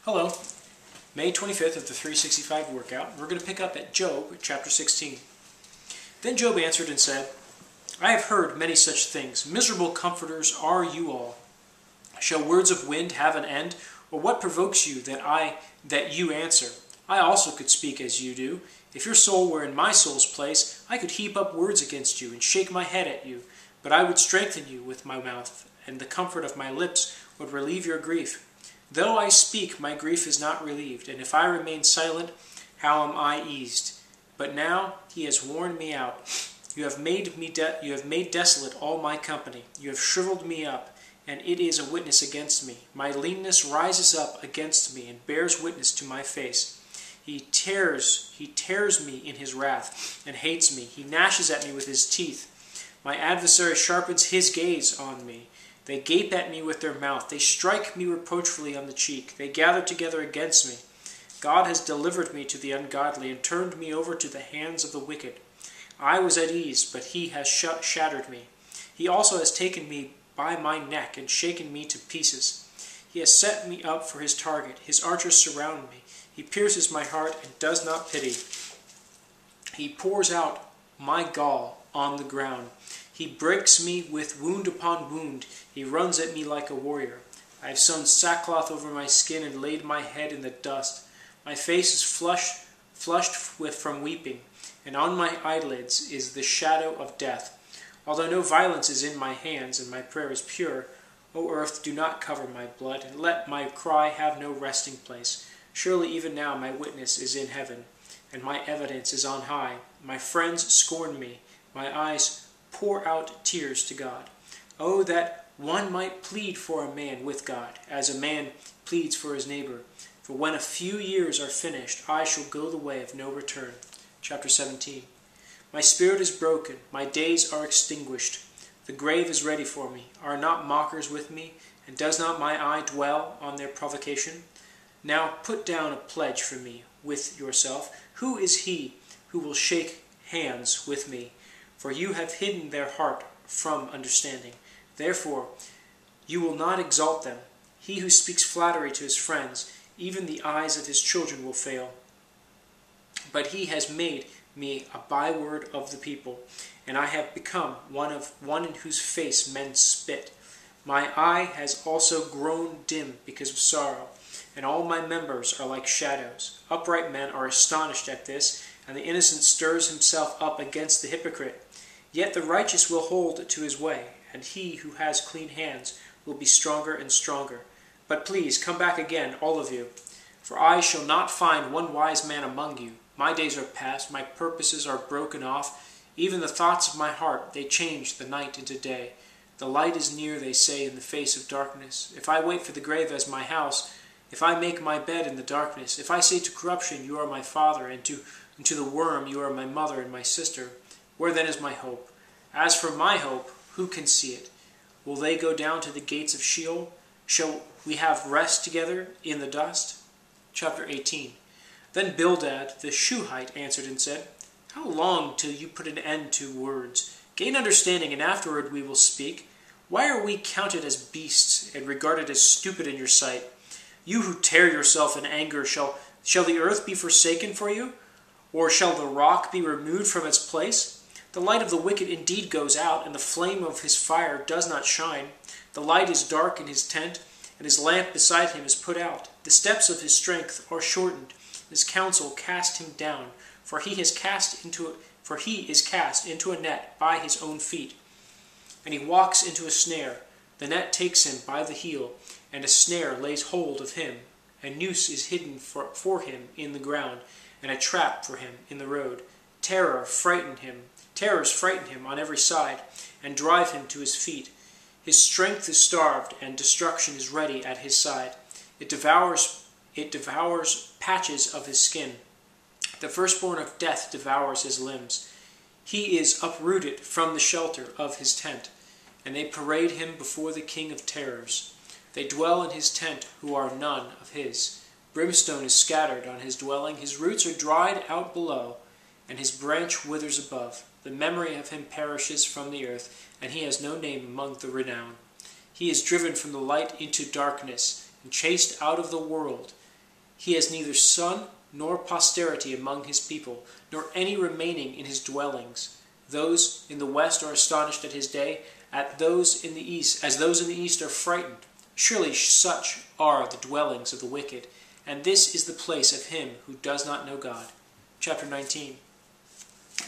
Hello, May 25th of the 365 workout. We're going to pick up at Job, chapter 16. Then Job answered and said, I have heard many such things. Miserable comforters are you all. Shall words of wind have an end? Or what provokes you that you answer? I also could speak as you do. If your soul were in my soul's place, I could heap up words against you and shake my head at you. But I would strengthen you with my mouth, and the comfort of my lips would relieve your grief. Though I speak, my grief is not relieved, and if I remain silent, how am I eased? But now he has worn me out. You have made desolate all my company. You have shriveled me up, and it is a witness against me. My leanness rises up against me and bears witness to my face. He tears me in his wrath and hates me. He gnashes at me with his teeth. My adversary sharpens his gaze on me. They gape at me with their mouth. They strike me reproachfully on the cheek. They gather together against me. God has delivered me to the ungodly and turned me over to the hands of the wicked. I was at ease, but he has shattered me. He also has taken me by my neck and shaken me to pieces. He has set me up for his target. His archers surround me. He pierces my heart and does not pity. He pours out my gall on the ground. He breaks me with wound upon wound. He runs at me like a warrior. I have sewn sackcloth over my skin and laid my head in the dust. My face is flushed from weeping, and on my eyelids is the shadow of death. Although no violence is in my hands, and my prayer is pure, O earth, do not cover my blood, and let my cry have no resting place. Surely even now my witness is in heaven, and my evidence is on high. My friends scorn me. My eyes pour out tears to God. Oh, that one might plead for a man with God, as a man pleads for his neighbor. For when a few years are finished, I shall go the way of no return. Chapter 17. My spirit is broken, my days are extinguished. The grave is ready for me. Are not mockers with me, and does not my eye dwell on their provocation? Now put down a pledge for me with yourself. Who is he who will shake hands with me? For you have hidden their heart from understanding. Therefore, you will not exalt them. He who speaks flattery to his friends, even the eyes of his children will fail. But he has made me a byword of the people, and I have become one in whose face men spit. My eye has also grown dim because of sorrow, and all my members are like shadows. Upright men are astonished at this, and the innocent stirs himself up against the hypocrite. Yet the righteous will hold to his way, and he who has clean hands will be stronger and stronger. But please, come back again, all of you, for I shall not find one wise man among you. My days are past, my purposes are broken off, even the thoughts of my heart, they change the night into day. The light is near, they say, in the face of darkness. If I wait for the grave as my house, if I make my bed in the darkness, if I say to corruption, you are my father, and to the worm, you are my mother and my sister, where then is my hope? As for my hope, who can see it? Will they go down to the gates of Sheol? Shall we have rest together in the dust? Chapter 18. Then Bildad the Shuhite answered and said, How long till you put an end to words? Gain understanding, and afterward we will speak. Why are we counted as beasts, and regarded as stupid in your sight? You who tear yourself in anger, shall the earth be forsaken for you? Or shall the rock be removed from its place? The light of the wicked indeed goes out, and the flame of his fire does not shine. The light is dark in his tent, and his lamp beside him is put out. The steps of his strength are shortened. His counsel cast him down, for he is cast into a net by his own feet. And he walks into a snare. The net takes him by the heel, and a snare lays hold of him. A noose is hidden for him in the ground, and a trap for him in the road. Terrors frighten him on every side, and drive him to his feet. His strength is starved, and destruction is ready at his side. It devours patches of his skin. The firstborn of death devours his limbs. He is uprooted from the shelter of his tent, and they parade him before the king of terrors. They dwell in his tent who are none of his. Brimstone is scattered on his dwelling. His roots are dried out below, and his branch withers above. The memory of him perishes from the earth, and he has no name among the renowned. He is driven from the light into darkness, and chased out of the world. He has neither son nor posterity among his people, nor any remaining in his dwellings. Those in the west are astonished at his day, as those in the east are frightened. Surely such are the dwellings of the wicked, and this is the place of him who does not know God. Chapter 19.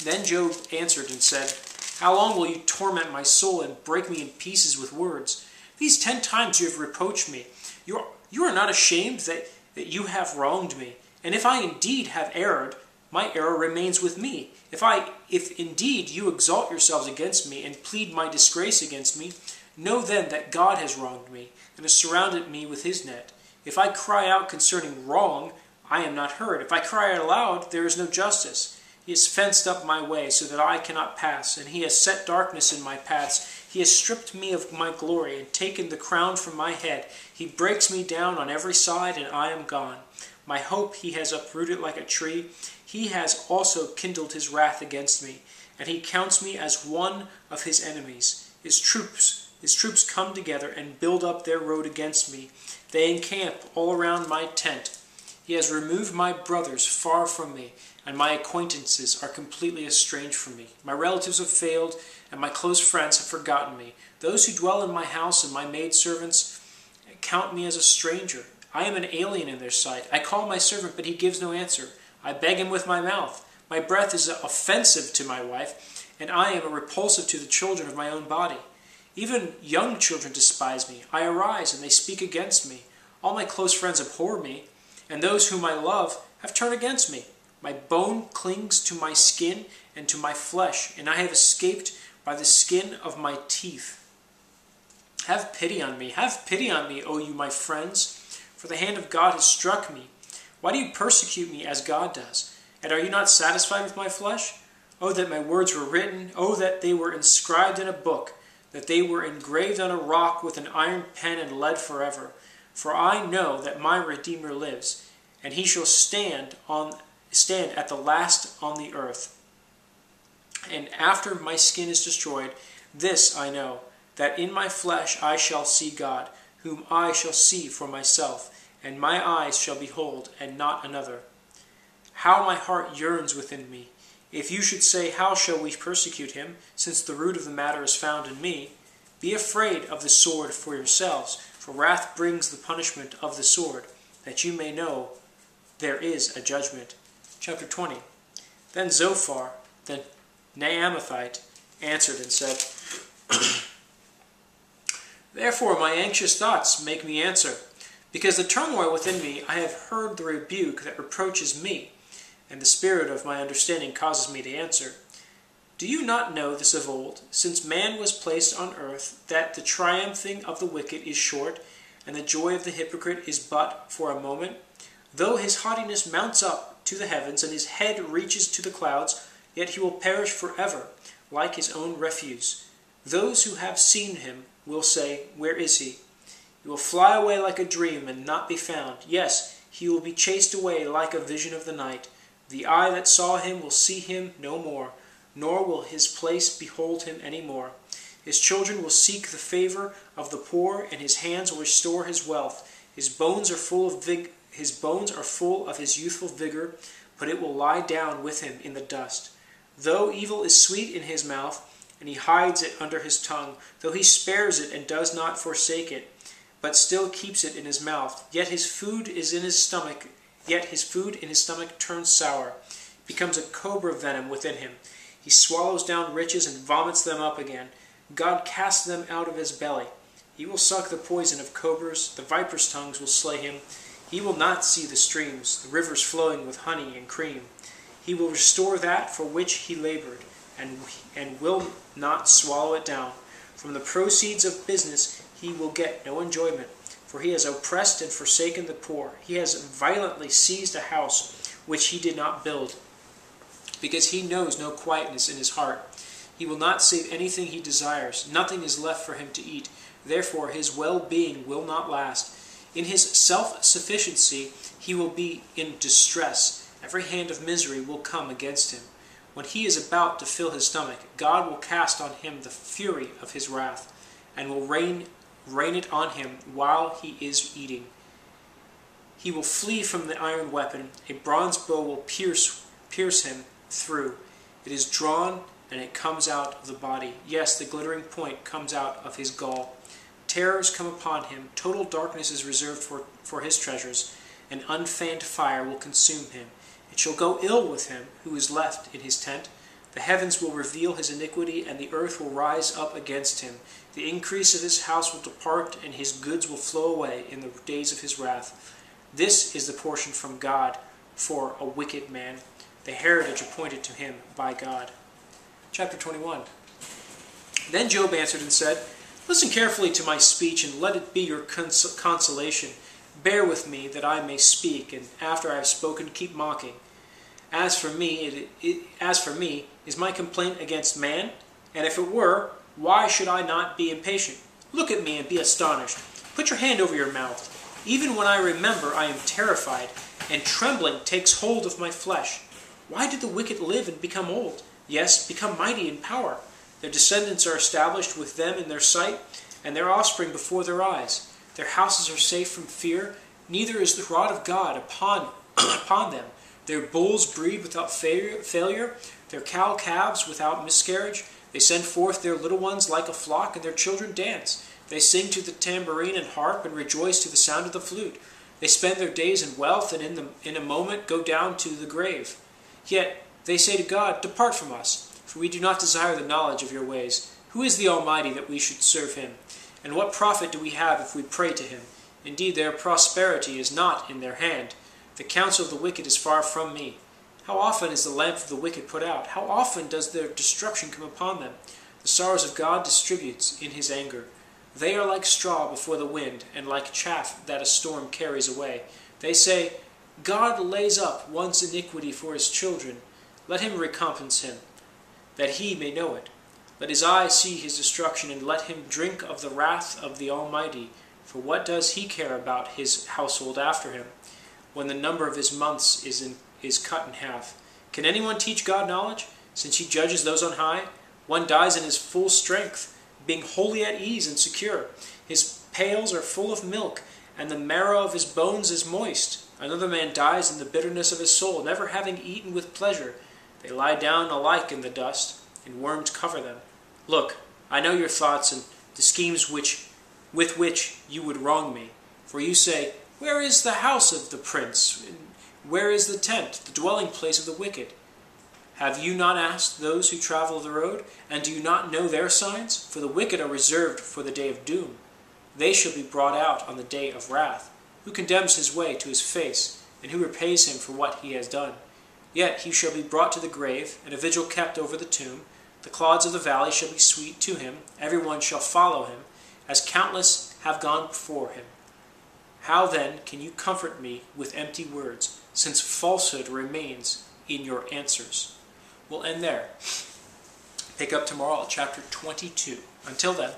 Then Job answered and said, How long will you torment my soul and break me in pieces with words? These 10 times you have reproached me. You are not ashamed that you have wronged me. And if I indeed have erred, my error remains with me. If indeed you exalt yourselves against me and plead my disgrace against me, know then that God has wronged me and has surrounded me with his net. If I cry out concerning wrong, I am not heard. If I cry out aloud, there is no justice. He has fenced up my way so that I cannot pass, and he has set darkness in my paths. He has stripped me of my glory and taken the crown from my head. He breaks me down on every side, and I am gone. My hope he has uprooted like a tree. He has also kindled his wrath against me, and he counts me as one of his enemies. His troops come together and build up their road against me. They encamp all around my tent. He has removed my brothers far from me, and my acquaintances are completely estranged from me. My relatives have failed, and my close friends have forgotten me. Those who dwell in my house and my maidservants count me as a stranger. I am an alien in their sight. I call my servant, but he gives no answer. I beg him with my mouth. My breath is offensive to my wife, and I am repulsive to the children of my own body. Even young children despise me. I arise, and they speak against me. All my close friends abhor me, and those whom I love have turned against me. My bone clings to my skin and to my flesh, and I have escaped by the skin of my teeth. Have pity on me, O you my friends, for the hand of God has struck me. Why do you persecute me as God does? And are you not satisfied with my flesh? Oh, that my words were written, oh, that they were inscribed in a book, that they were engraved on a rock with an iron pen and lead forever. For I know that my Redeemer lives, and he shall stand at the last on the earth. And after my skin is destroyed, this I know, that in my flesh I shall see God, whom I shall see for myself, and my eyes shall behold, and not another. How my heart yearns within me! If you should say, How shall we persecute him, since the root of the matter is found in me? Be afraid of the sword for yourselves, for wrath brings the punishment of the sword, that you may know there is a judgment. Chapter 20. Then Zophar, the Naamathite, answered and said, Therefore my anxious thoughts make me answer. Because the turmoil within me, I have heard the rebuke that reproaches me, and the spirit of my understanding causes me to answer. Do you not know this of old, since man was placed on earth, that the triumphing of the wicked is short, and the joy of the hypocrite is but for a moment? Though his haughtiness mounts up to the heavens, and his head reaches to the clouds, yet he will perish forever, like his own refuse. Those who have seen him will say, Where is he? He will fly away like a dream and not be found. Yes, he will be chased away like a vision of the night. The eye that saw him will see him no more, nor will his place behold him any more. His children will seek the favor of the poor, and his hands will restore his wealth. His bones are full of his youthful vigor, but it will lie down with him in the dust. Though evil is sweet in his mouth, and he hides it under his tongue, though he spares it and does not forsake it, but still keeps it in his mouth, yet his food in his stomach turns sour, becomes a cobra venom within him. He swallows down riches and vomits them up again. God casts them out of his belly. He will suck the poison of cobras, the viper's tongues will slay him. He will not see the streams, the rivers flowing with honey and cream. He will restore that for which he labored, and will not swallow it down. From the proceeds of business he will get no enjoyment, for he has oppressed and forsaken the poor. He has violently seized a house which he did not build, because he knows no quietness in his heart. He will not save anything he desires. Nothing is left for him to eat. Therefore his well-being will not last. In his self-sufficiency he will be in distress. Every hand of misery will come against him. When he is about to fill his stomach, God will cast on him the fury of his wrath, and will rain it on him while he is eating. He will flee from the iron weapon. A bronze bow will pierce him through. It is drawn, and it comes out of the body. Yes, the glittering point comes out of his gall. Terrors come upon him. Total darkness is reserved for his treasures. An unfanned fire will consume him. It shall go ill with him who is left in his tent. The heavens will reveal his iniquity, and the earth will rise up against him. The increase of his house will depart, and his goods will flow away in the days of his wrath. This is the portion from God for a wicked man, the heritage appointed to him by God. Chapter 21. Then Job answered and said, Listen carefully to my speech, and let it be your consolation. Bear with me, that I may speak, and after I have spoken, keep mocking. As for me, is my complaint against man? And if it were, why should I not be impatient? Look at me and be astonished. Put your hand over your mouth. Even when I remember, I am terrified, and trembling takes hold of my flesh. Why did the wicked live and become old? Yes, become mighty in power. Their descendants are established with them in their sight, and their offspring before their eyes. Their houses are safe from fear, neither is the rod of God upon them. Their bulls breed without failure, their cow calves without miscarriage. They send forth their little ones like a flock, and their children dance. They sing to the tambourine and harp, and rejoice to the sound of the flute. They spend their days in wealth, and in a moment go down to the grave. Yet they say to God, Depart from us, for we do not desire the knowledge of your ways. Who is the Almighty that we should serve him? And what profit do we have if we pray to him? Indeed, their prosperity is not in their hand. The counsel of the wicked is far from me. How often is the lamp of the wicked put out? How often does their destruction come upon them? The sorrows of God distributes in his anger. They are like straw before the wind, and like chaff that a storm carries away. They say, God lays up one's iniquity for his children. Let him recompense him, that he may know it. Let his eyes see his destruction, and let him drink of the wrath of the Almighty. For what does he care about his household after him, when the number of his months is cut in half? Can anyone teach God knowledge, since he judges those on high? One dies in his full strength, being wholly at ease and secure. His pails are full of milk, and the marrow of his bones is moist. Another man dies in the bitterness of his soul, never having eaten with pleasure. They lie down alike in the dust, and worms cover them. Look, I know your thoughts and the schemes with which you would wrong me. For you say, Where is the house of the prince? Where is the tent, the dwelling place of the wicked? Have you not asked those who travel the road? And do you not know their signs? For the wicked are reserved for the day of doom. They shall be brought out on the day of wrath. Who condemns his way to his face, and who repays him for what he has done? Yet he shall be brought to the grave, and a vigil kept over the tomb. The clods of the valley shall be sweet to him. Every one shall follow him, as countless have gone before him. How then can you comfort me with empty words, since falsehood remains in your answers? We'll end there. Pick up tomorrow at chapter 22. Until then.